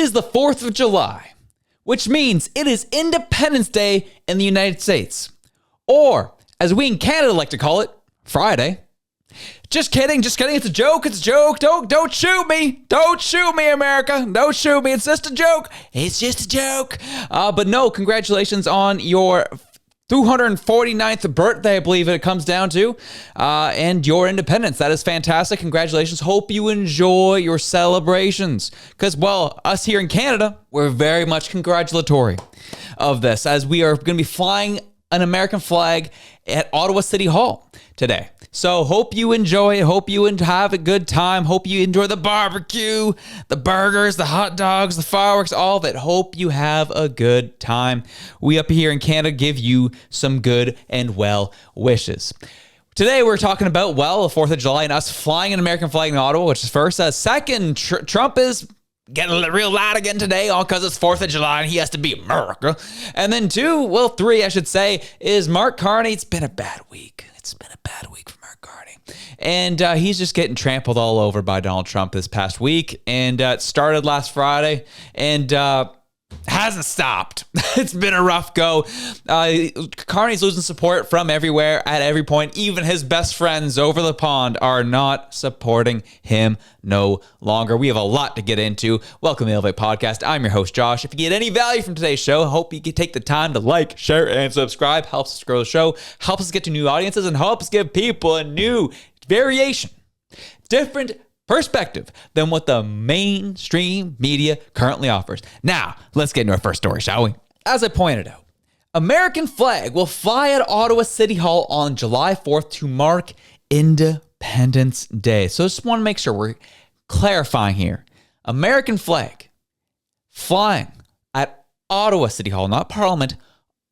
is the 4th of July, which means it is Independence Day in the United States. Or, as we in Canada like to call it, Friday. Just kidding. It's a joke. Don't shoot me. Don't shoot me, America. Don't shoot me. It's just a joke. But no, congratulations on your 249th birthday, I believe it comes down to, and your independence. That is fantastic. Congratulations. Hope you enjoy your celebrations. Because, well, us here in Canada, we're very much congratulatory of this, as we are going to be flying an American flag at Ottawa City Hall today. So hope you enjoy it. Hope you have a good time. Hope you enjoy the barbecue, the burgers, the hot dogs, the fireworks, all of it. Hope you have a good time. We up here in Canada give you some good and well wishes. Today we're talking about, well, the 4th of July and us flying an American flag in Ottawa, which is first. Second, Trump is getting real loud again today, all because it's 4th of July and he has to be America. And then 3, I should say, is Mark Carney. It's been a bad week. For Mark Carney. And he's just getting trampled all over by Donald Trump this past week. And it started last Friday and hasn't stopped. It's been a rough go. Carney's losing support from everywhere at every point. Even his best friends over the pond are not supporting him no longer. We have a lot to get into. Welcome to the Elevate Podcast. I'm your host, Josh. If you get any value from today's show, I hope you can take the time to like, share, and subscribe. Helps us grow the show, helps us get to new audiences, and helps give people a new variation, different perspective than what the mainstream media currently offers. Now, let's get into our first story, shall we? As I pointed out, American flag will fly at Ottawa City Hall on July 4th to mark Independence Day. So I just want to make sure we're clarifying here. American flag flying at Ottawa City Hall, not Parliament,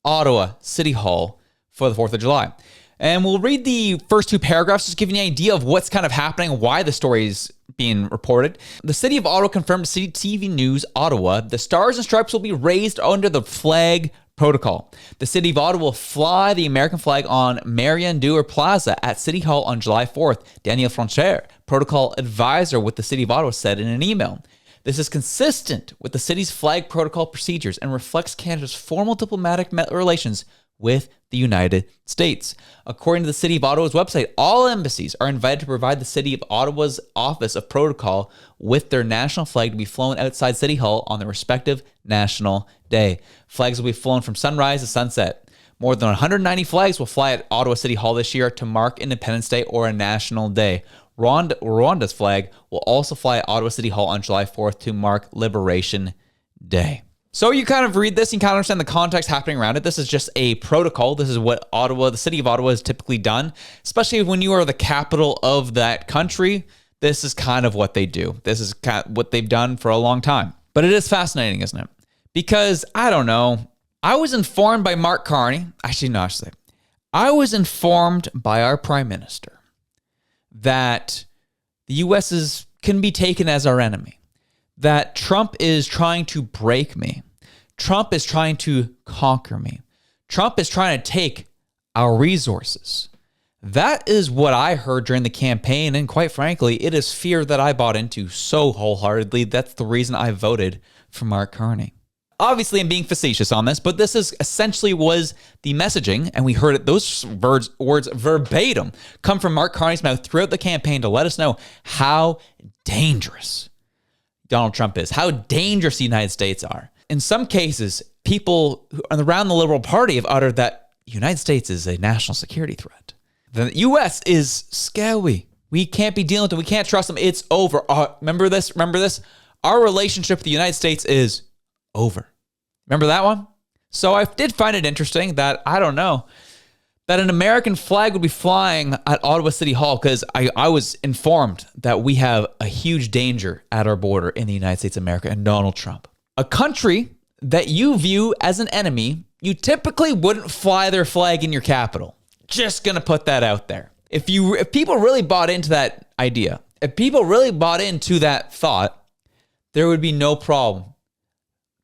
Ottawa City Hall for the 4th of July. And we'll read the first 2 paragraphs, just giving you an idea of what's kind of happening, why the story is being reported. The city of Ottawa confirmed to CTV News Ottawa, the stars and stripes will be raised under the flag protocol. The city of Ottawa will fly the American flag on Marion Dewar Plaza at City Hall on July 4th. Daniel Francher, protocol advisor with the city of Ottawa, said in an email. This is consistent with the city's flag protocol procedures and reflects Canada's formal diplomatic relations with the United States. According to the City of Ottawa's website, all embassies are invited to provide the City of Ottawa's Office of Protocol with their national flag to be flown outside City Hall on their respective national day. Flags will be flown from sunrise to sunset. More than 190 flags will fly at Ottawa City Hall this year to mark Independence Day or a national day. Rwanda's flag will also fly at Ottawa City Hall on July 4th to mark Liberation Day. So you kind of read this and kind of understand the context happening around it. This is just a protocol. This is what the city of Ottawa has typically done, especially when you are the capital of that country. This is kind of what they do. This is kind of what they've done for a long time. But it is fascinating, isn't it? Because, I don't know, I was informed by Mark Carney. Actually, no, I was informed by our prime minister that the U.S. can be taken as our enemy, that Trump is trying to break me. Trump is trying to conquer me. Trump is trying to take our resources. That is what I heard during the campaign, and quite frankly, it is fear that I bought into so wholeheartedly. That's the reason I voted for Mark Carney. Obviously, I'm being facetious on this, but this is essentially was the messaging, and we heard it, those words verbatim come from Mark Carney's mouth throughout the campaign to let us know how dangerous Donald Trump is, how dangerous the United States are. In some cases, people around the Liberal Party have uttered that the United States is a national security threat. The U.S. is scary. We can't be dealing with them. We can't trust them. It's over. Remember this? Our relationship with the United States is over. Remember that one? So I did find it interesting that, I don't know, that an American flag would be flying at Ottawa City Hall, because I was informed that we have a huge danger at our border in the United States of America and Donald Trump. A country that you view as an enemy, you typically wouldn't fly their flag in your capital. Just gonna put that out there. If people really bought into that idea, if people really bought into that thought, there would be no problem.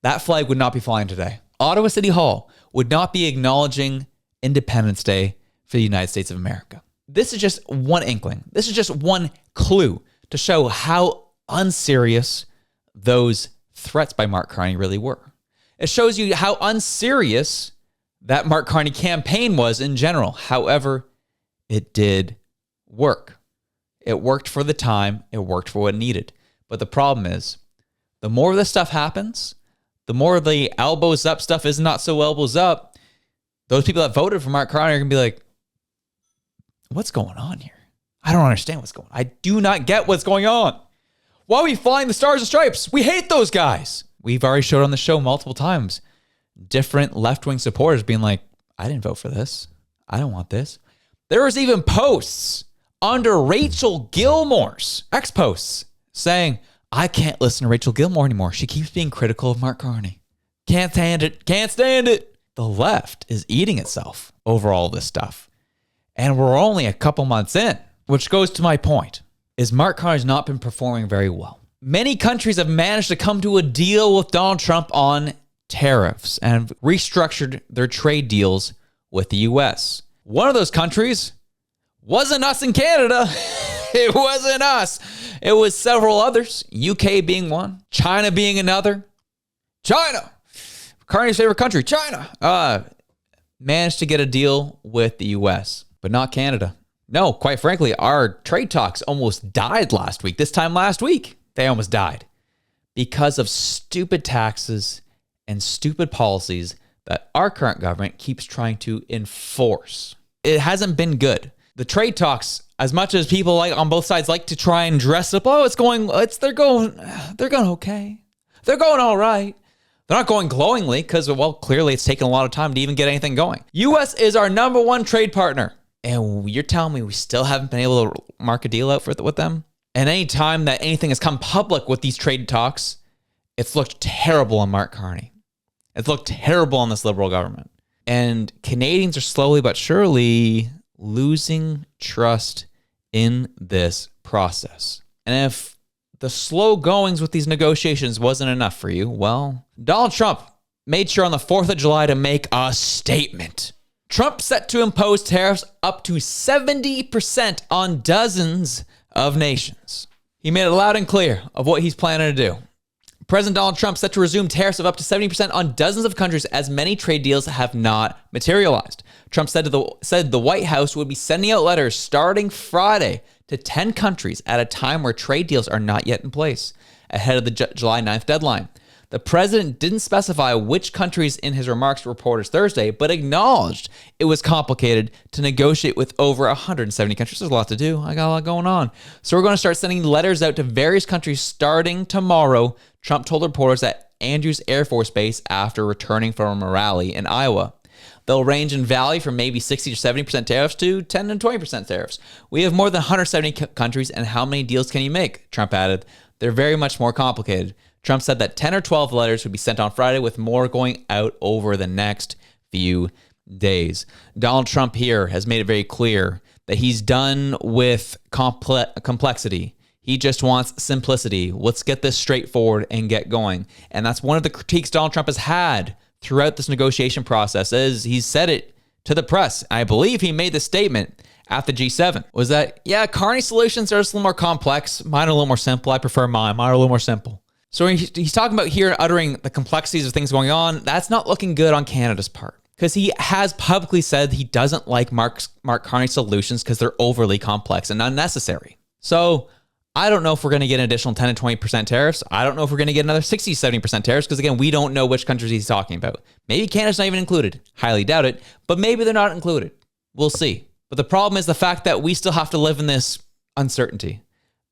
That flag would not be flying today. Ottawa City Hall would not be acknowledging Independence Day for the United States of America. This is just one inkling. This is just one clue to show how unserious those threats by Mark Carney really were. It shows you how unserious that Mark Carney campaign was in general. However, it did work. It worked for the time. It worked for what it needed. But the problem is, the more this stuff happens, the more the elbows up stuff is not so elbows up. Those people that voted for Mark Carney are going to be like, what's going on here? I don't understand what's going on. I do not get what's going on. Why are we flying the stars and stripes? We hate those guys. We've already showed on the show multiple times different left-wing supporters being like, I didn't vote for this. I don't want this. There was even posts under Rachel Gilmore's ex-posts saying, I can't listen to Rachel Gilmore anymore. She keeps being critical of Mark Carney. Can't stand it. Can't stand it. The left is eating itself over all this stuff. And we're only a couple months in, which goes to my point, is Mark Carney's not been performing very well. Many countries have managed to come to a deal with Donald Trump on tariffs and have restructured their trade deals with the U.S. One of those countries wasn't us in Canada. It wasn't us. It was several others, UK being one, China being another. China, Carney's favorite country, China, managed to get a deal with the U.S., but not Canada. No, quite frankly, our trade talks almost died last week. This time last week, they almost died because of stupid taxes and stupid policies that our current government keeps trying to enforce. It hasn't been good. The trade talks, as much as people like on both sides like to try and dress up, they're going okay. They're going all right. They're not going glowingly because, well, clearly it's taken a lot of time to even get anything going. U.S. is our number one trade partner. And you're telling me we still haven't been able to mark a deal out with them? And any time that anything has come public with these trade talks, it's looked terrible on Mark Carney. It's looked terrible on this Liberal government. And Canadians are slowly but surely losing trust in this process. And if the slow goings with these negotiations wasn't enough for you, well, Donald Trump made sure on the 4th of July to make a statement. Trump set to impose tariffs up to 70% on dozens of nations. He made it loud and clear of what he's planning to do. President Donald Trump set to resume tariffs of up to 70% on dozens of countries as many trade deals have not materialized. Trump said the White House would be sending out letters starting Friday to 10 countries at a time where trade deals are not yet in place, ahead of the July 9th deadline. The president didn't specify which countries in his remarks to reporters Thursday, but acknowledged it was complicated to negotiate with over 170 countries. There's a lot to do. I got a lot going on. So we're going to start sending letters out to various countries starting tomorrow, Trump told reporters at Andrews Air Force Base after returning from a rally in Iowa. They'll range in value from maybe 60 to 70% tariffs to 10 and 20% tariffs. We have more than 170 countries, and how many deals can you make? Trump added. They're very much more complicated. Trump said that 10 or 12 letters would be sent on Friday, with more going out over the next few days. Donald Trump here has made it very clear that he's done with complexity. He just wants simplicity. Let's get this straightforward and get going. And that's one of the critiques Donald Trump has had throughout this negotiation process, is he's said it to the press. I believe he made the statement at the G7, was that, yeah, Carney's solutions are just a little more complex. Mine are a little more simple. I prefer mine. Mine are a little more simple. So he's talking about here, uttering the complexities of things going on. That's not looking good on Canada's part, because he has publicly said he doesn't like Mark Carney's solutions because they're overly complex and unnecessary. So I don't know if we're going to get an additional 10 and 20% tariffs. I don't know if we're going to get another 60, 70% tariffs, because again, we don't know which countries he's talking about. Maybe Canada's not even included. Highly doubt it, but maybe they're not included. We'll see. But the problem is the fact that we still have to live in this uncertainty,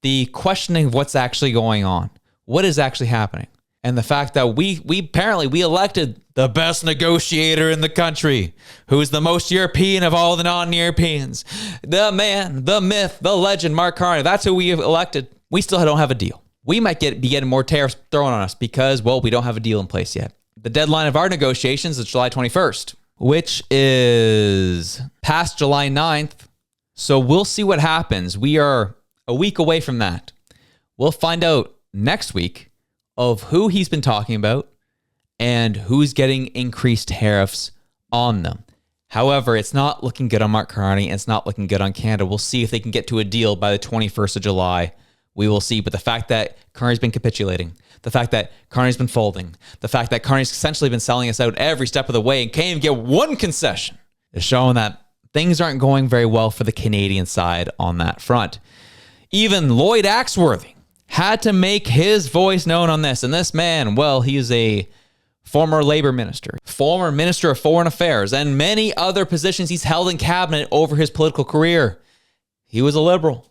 the questioning of what's actually going on. What is actually happening? And the fact that we elected the best negotiator in the country, who's the most European of all the non-Europeans, the man, the myth, the legend, Mark Carney. That's who we have elected. We still don't have a deal. We might be getting more tariffs thrown on us because, well, we don't have a deal in place yet. The deadline of our negotiations is July 21st, which is past July 9th. So we'll see what happens. We are a week away from that. We'll find out next week of who he's been talking about and who's getting increased tariffs on them. However, it's not looking good on Mark Carney, and it's not looking good on Canada. We'll see if they can get to a deal by the 21st of July we will see. But the fact that Carney's been capitulating, the fact that Carney's been folding, the fact that Carney's essentially been selling us out every step of the way and can't even get one concession is showing that things aren't going very well for the Canadian side on that front. Even Lloyd Axworthy had to make his voice known on this. And this man, well, he is a former labor minister, former minister of foreign affairs, and many other positions he's held in cabinet over his political career. He was a liberal,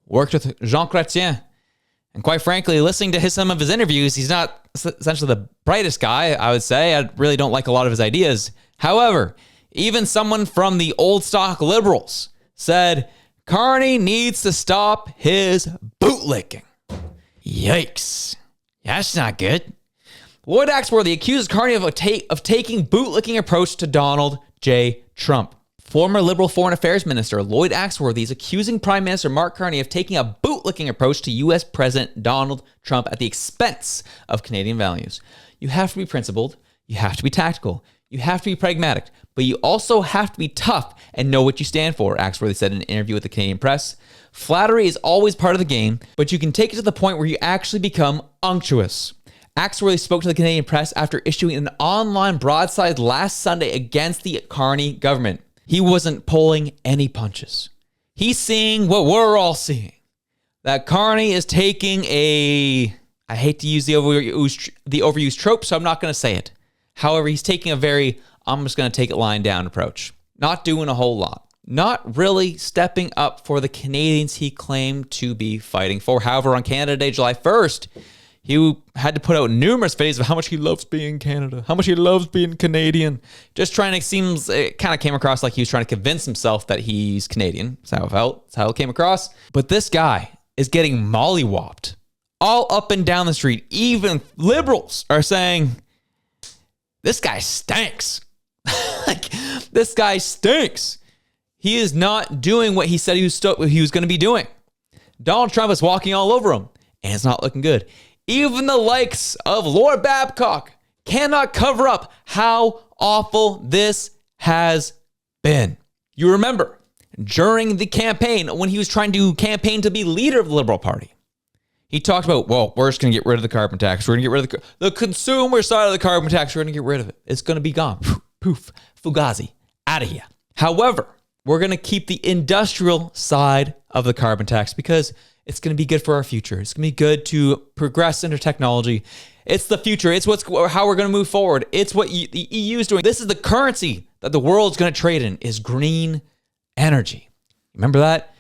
worked with Jean Chrétien. And quite frankly, listening to some of his interviews, he's not essentially the brightest guy, I would say. I really don't like a lot of his ideas. However, even someone from the old stock liberals said Carney needs to stop his bootlicking. Yikes. That's not good. Lloyd Axworthy accuses Carney of taking bootlicking approach to Donald J. Trump. Former Liberal Foreign Affairs Minister Lloyd Axworthy is accusing Prime Minister Mark Carney of taking a bootlicking approach to U.S. President Donald Trump at the expense of Canadian values. You have to be principled. You have to be tactical. You have to be pragmatic. But you also have to be tough and know what you stand for, Axworthy said in an interview with the Canadian Press. Flattery is always part of the game, but you can take it to the point where you actually become unctuous. Axworthy spoke to the Canadian Press after issuing an online broadside last Sunday against the Carney government. He wasn't pulling any punches. He's seeing what we're all seeing. That Carney is taking I hate to use the overused trope, so I'm not going to say it. However, he's taking a very, I'm just going to take it lying down approach. Not doing a whole lot. Not really stepping up for the Canadians he claimed to be fighting for. However, on Canada Day, July 1st, he had to put out numerous videos of how much he loves being Canada, how much he loves being Canadian. Just trying to, it kind of came across like he was trying to convince himself that he's Canadian. That's how it felt. That's how it came across. But this guy is getting mollywopped all up and down the street. Even liberals are saying, this guy stinks. Like, this guy stinks. He is not doing what he said he was going to be doing. Donald Trump is walking all over him, and it's not looking good. Even the likes of Lord Babcock cannot cover up how awful this has been. You remember, during the campaign, when he was trying to campaign to be leader of the Liberal Party, he talked about, well, we're just going to get rid of the carbon tax. We're going to get rid of the consumer side of the carbon tax. We're going to get rid of it. It's going to be gone. Poof. Fugazi. Out of here. However, we're going to keep the industrial side of the carbon tax because it's going to be good for our future. It's going to be good to progress into technology. It's the future. It's how we're going to move forward. It's what the EU is doing. This is the currency that the world's going to trade in, is green energy. Remember that?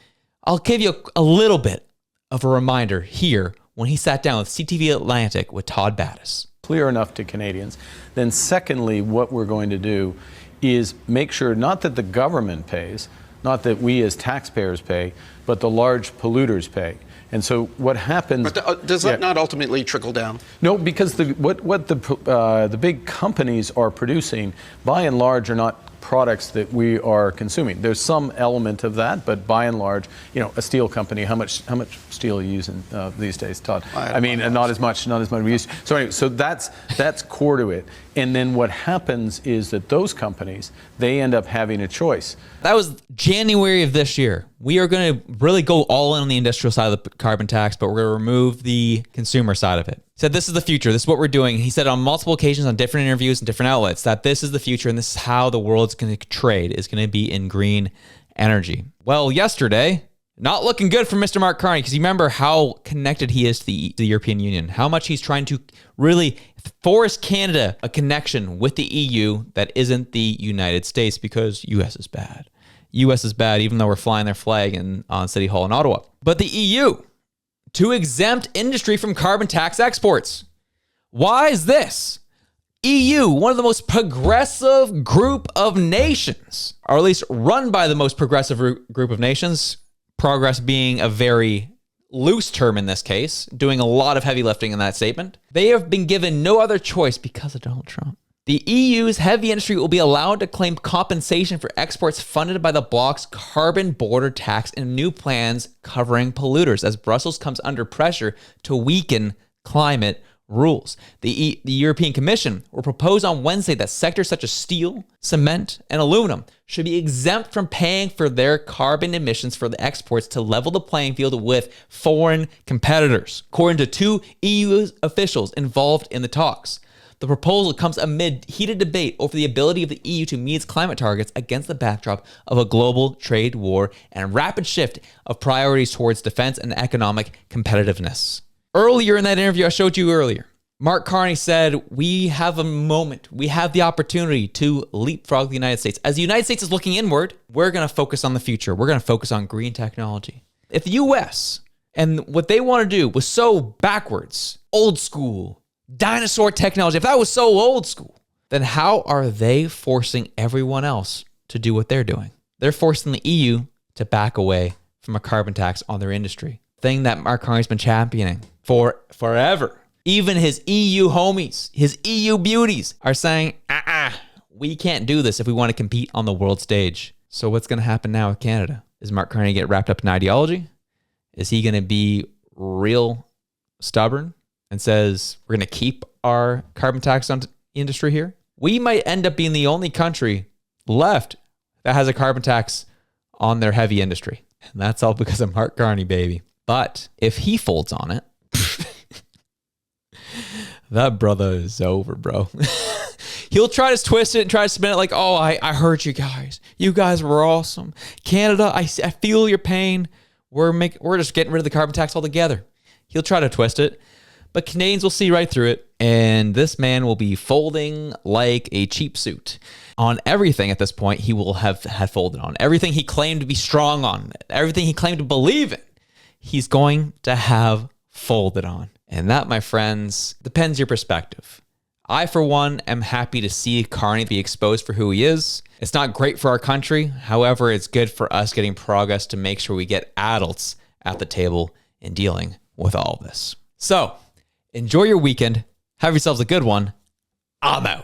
I'll give you a little bit of a reminder here when he sat down with CTV Atlantic with Todd Battis. Clear enough to Canadians. Then secondly, what we're going to do is make sure not that the government pays, not that we as taxpayers pay, but the large polluters pay. And so what happens... But does that not ultimately trickle down? No, because what the big companies are producing, by and large, are not products that we are consuming. There's some element of that, but by and large, a steel company, how much steel are you using these days, Todd? I mean, not as much we used to. So anyway, so that's core to it. And then what happens is that those companies, they end up having a choice. That was January of this year. We are going to really go all in on the industrial side of the carbon tax, but we're going to remove the consumer side of it. He said, this is the future. This is what we're doing. He said on multiple occasions on different interviews and different outlets that this is the future and this is how the world's going to trade, is going to be in green energy. Well, yesterday, not looking good for Mr. Mark Carney, because you remember how connected he is to the European Union, how much he's trying to really force Canada a connection with the EU that isn't the United States, because US is bad. US is bad, even though we're flying their flag on City Hall in Ottawa. But the EU, to exempt industry from carbon tax exports. Why is this? EU, one of the most progressive group of nations, or at least run by the most progressive group of nations, progress being a very loose term in this case, doing a lot of heavy lifting in that statement. They have been given no other choice because of Donald Trump. The EU's heavy industry will be allowed to claim compensation for exports funded by the bloc's carbon border tax and new plans covering polluters as Brussels comes under pressure to weaken climate rules. The European Commission will propose on Wednesday that sectors such as steel, cement, and aluminum should be exempt from paying for their carbon emissions for the exports to level the playing field with foreign competitors, according to 2 EU officials involved in the talks. The proposal comes amid heated debate over the ability of the EU to meet its climate targets against the backdrop of a global trade war and rapid shift of priorities towards defense and economic competitiveness. Earlier in that interview I showed you earlier, Mark Carney said, we have a moment, we have the opportunity to leapfrog the United States. As the United States is looking inward, we're going to focus on the future. We're going to focus on green technology. If the US and what they want to do was so backwards, old school, dinosaur technology, if that was so old school, then how are they forcing everyone else to do what they're doing? They're forcing the EU to back away from a carbon tax on their industry, thing that Mark Carney's been championing for forever. Even his EU homies, his EU beauties are saying, we can't do this if we want to compete on the world stage. So what's going to happen now with Canada? Is Mark Carney get wrapped up in ideology? Is he going to be real stubborn and says, we're going to keep our carbon tax on industry here? We might end up being the only country left that has a carbon tax on their heavy industry. And that's all because of Mark Carney, baby. But if he folds on it, that brother is over, bro. He'll try to twist it and try to spin it like, oh, I heard you guys. You guys were awesome. Canada, I feel your pain. We're just getting rid of the carbon tax altogether. He'll try to twist it, but Canadians will see right through it, and this man will be folding like a cheap suit on everything at this point. He will have had folded on everything he claimed to be strong on, everything he claimed to believe in. He's going to have folded on. And that, my friends, depends your perspective. I, for one, am happy to see Carney be exposed for who he is. It's not great for our country. However, it's good for us getting progress to make sure we get adults at the table in dealing with all of this. So, enjoy your weekend. Have yourselves a good one. I'm out.